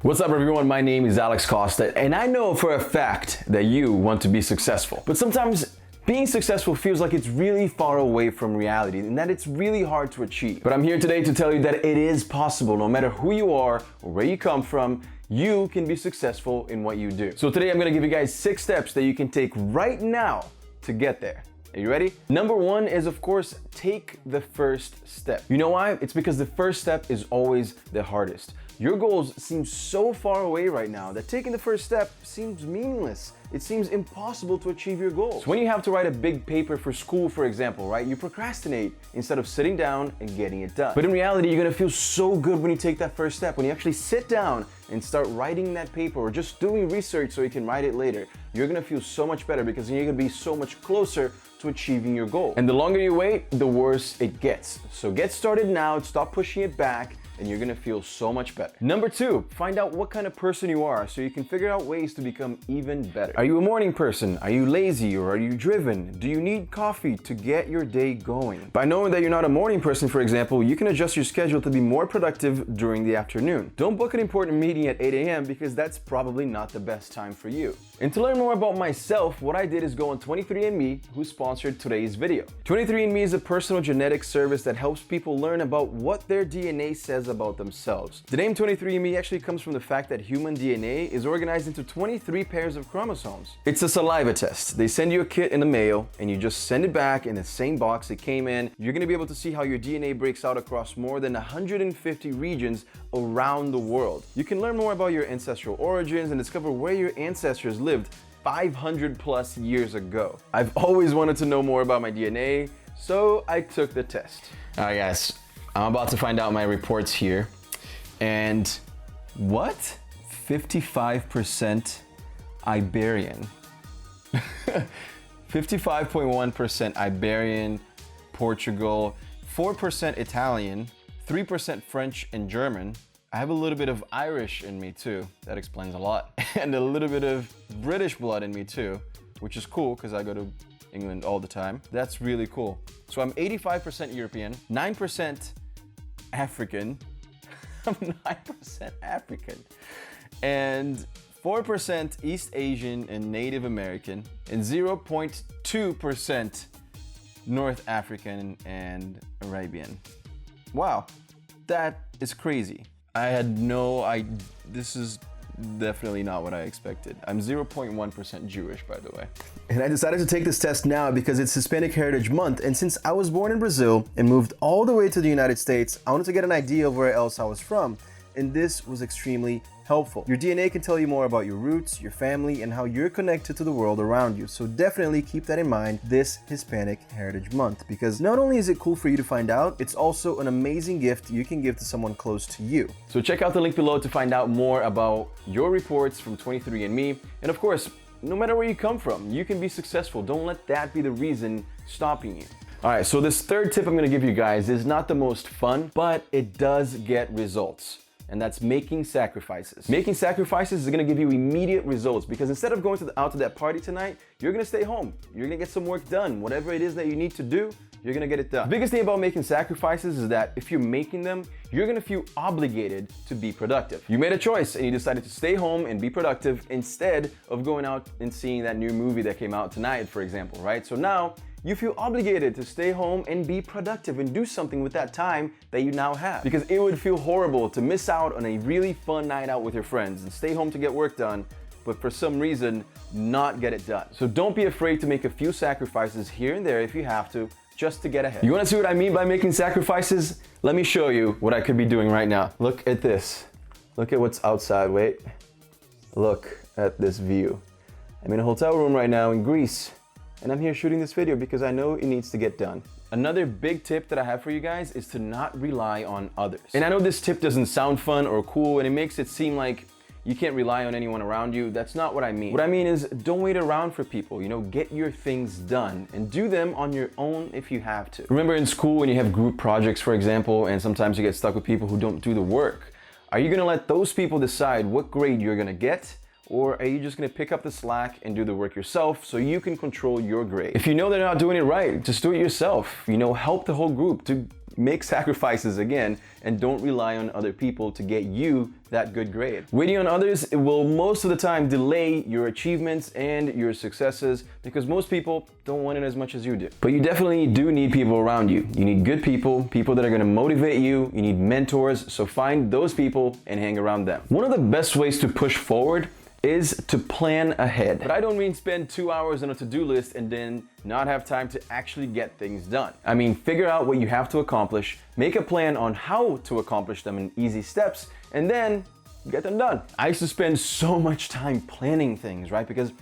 What's up everyone, my name is Alex Costa and I know for a fact that you want to be successful. But sometimes being successful feels like it's really far away from reality and that it's really hard to achieve. But I'm here today to tell you that it is possible. No matter who you are or where you come from, you can be successful in what you do. So today I'm gonna give you guys 6 steps that you can take right now to get there. Are you ready? Number 1 is, of course, take the first step. You know why? It's because the first step is always the hardest. Your goals seem so far away right now that taking the first step seems meaningless. It seems impossible to achieve your goals. So when you have to write a big paper for school, for example, right? You procrastinate instead of sitting down and getting it done. But in reality, you're gonna feel so good when you take that first step. When you actually sit down and start writing that paper or just doing research so you can write it later, you're gonna feel so much better because then you're gonna be so much closer to achieving your goal. And the longer you wait, the worse it gets. So get started now, stop pushing it back, and you're gonna feel so much better. Number 2, find out what kind of person you are so you can figure out ways to become even better. Are you a morning person? Are you lazy or are you driven? Do you need coffee to get your day going? By knowing that you're not a morning person, for example, you can adjust your schedule to be more productive during the afternoon. Don't book an important meeting at 8 a.m. because that's probably not the best time for you. And to learn more about myself, what I did is go on 23andMe, who sponsored today's video. 23andMe is a personal genetics service that helps people learn about what their DNA says about themselves. The name 23andMe actually comes from the fact that human DNA is organized into 23 pairs of chromosomes. It's a saliva test. They send you a kit in the mail and you just send it back in the same box it came in. You're gonna be able to see how your DNA breaks out across more than 150 regions around the world. You can learn more about your ancestral origins and discover where your ancestors lived 500 plus years ago. I've always wanted to know more about my DNA, so I took the test. All right guys, I'm about to find out my reports here. And what? 55% Iberian. 55.1% Iberian, Portugal, 4% Italian, 3% French and German. I have a little bit of Irish in me too. That explains a lot. And a little bit of British blood in me too, which is cool because I go to England all the time. That's really cool. So I'm 85% European, 9% African. I'm 9% African. And 4% East Asian and Native American, and 0.2% North African and Arabian. Wow, that is crazy. This is definitely not what I expected. I'm 0.1% Jewish, by the way. And I decided to take this test now because it's Hispanic Heritage Month, and since I was born in Brazil and moved all the way to the United States, I wanted to get an idea of where else I was from, and this was extremely helpful. Your DNA can tell you more about your roots, your family, and how you're connected to the world around you. So definitely keep that in mind this Hispanic Heritage Month, because not only is it cool for you to find out, it's also an amazing gift you can give to someone close to you. So check out the link below to find out more about your reports from 23andMe. And of course, no matter where you come from, you can be successful. Don't let that be the reason stopping you. All right, so this third tip I'm gonna give you guys is not the most fun, but it does get results. And that's making sacrifices. Making sacrifices is gonna give you immediate results because instead of going out to that party tonight, you're gonna stay home. You're gonna get some work done. Whatever it is that you need to do, you're gonna get it done. The biggest thing about making sacrifices is that if you're making them, you're gonna feel obligated to be productive. You made a choice and you decided to stay home and be productive instead of going out and seeing that new movie that came out tonight, for example, right? So now, you feel obligated to stay home and be productive and do something with that time that you now have. Because it would feel horrible to miss out on a really fun night out with your friends and stay home to get work done, but for some reason, not get it done. So don't be afraid to make a few sacrifices here and there if you have to, just to get ahead. You wanna see what I mean by making sacrifices? Let me show you what I could be doing right now. Look at this. Look at what's outside, wait. Look at this view. I'm in a hotel room right now in Greece. And I'm here shooting this video because I know it needs to get done. Another big tip that I have for you guys is to not rely on others. And I know this tip doesn't sound fun or cool and it makes it seem like you can't rely on anyone around you. That's not what I mean. What I mean is don't wait around for people, get your things done and do them on your own if you have to. Remember in school when you have group projects, for example, and sometimes you get stuck with people who don't do the work. Are you gonna let those people decide what grade you're gonna get? Or are you just gonna pick up the slack and do the work yourself so you can control your grade? If you know they're not doing it right, just do it yourself. Help the whole group to make sacrifices again and don't rely on other people to get you that good grade. Waiting on others, it will most of the time delay your achievements and your successes because most people don't want it as much as you do. But you definitely do need people around you. You need good people, people that are going to motivate you. You need mentors, so find those people and hang around them. One of the best ways to push forward is to plan ahead. But I don't mean spend 2 hours on a to-do list and then not have time to actually get things done. I mean, figure out what you have to accomplish, make a plan on how to accomplish them in easy steps, and then get them done. I used to spend so much time planning things, right? Because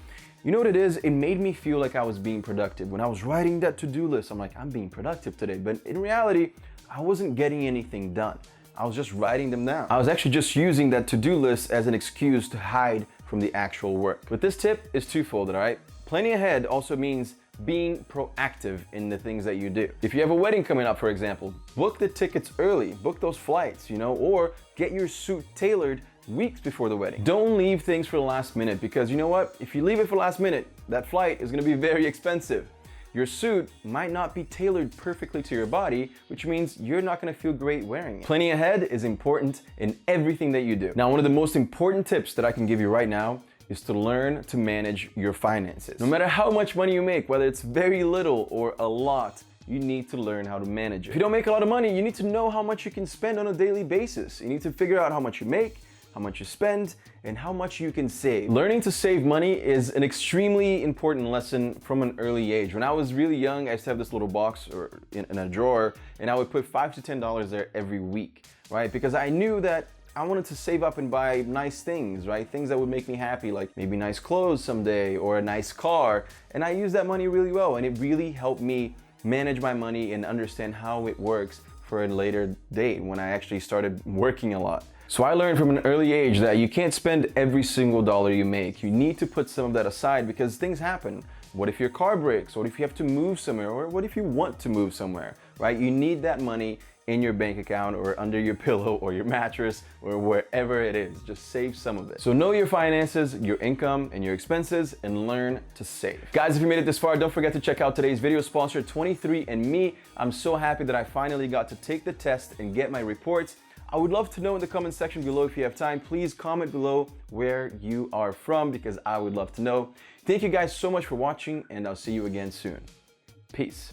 you know what it is? It made me feel like I was being productive. When I was writing that to-do list, I'm like, I'm being productive today. But in reality, I wasn't getting anything done. I was just writing them down. I was actually just using that to-do list as an excuse to hide from the actual work. But this tip is twofold, all right? Planning ahead also means being proactive in the things that you do. If you have a wedding coming up, for example, book the tickets early, book those flights, or get your suit tailored weeks before the wedding. Don't leave things for the last minute because you know what? If you leave it for the last minute, that flight is gonna be very expensive. Your suit might not be tailored perfectly to your body, which means you're not gonna feel great wearing it. Planning ahead is important in everything that you do. Now, one of the most important tips that I can give you right now is to learn to manage your finances. No matter how much money you make, whether it's very little or a lot, you need to learn how to manage it. If you don't make a lot of money, you need to know how much you can spend on a daily basis. You need to figure out how much you make, how much you spend, and how much you can save. Learning to save money is an extremely important lesson from an early age. When I was really young, I used to have this little box or in a drawer, and I would put $5 to $10 there every week, right? Because I knew that I wanted to save up and buy nice things, right? Things that would make me happy, like maybe nice clothes someday or a nice car. And I used that money really well, and it really helped me manage my money and understand how it works for a later date when I actually started working a lot. So I learned from an early age that you can't spend every single dollar you make. You need to put some of that aside because things happen. What if your car breaks? What if you have to move somewhere? Or what if you want to move somewhere, right? You need that money in your bank account or under your pillow or your mattress or wherever it is. Just save some of it. So know your finances, your income, and your expenses, and learn to save. Guys, if you made it this far, don't forget to check out today's video sponsor, 23andMe. I'm so happy that I finally got to take the test and get my reports. I would love to know in the comment section below if you have time. Please comment below where you are from because I would love to know. Thank you guys so much for watching, and I'll see you again soon. Peace.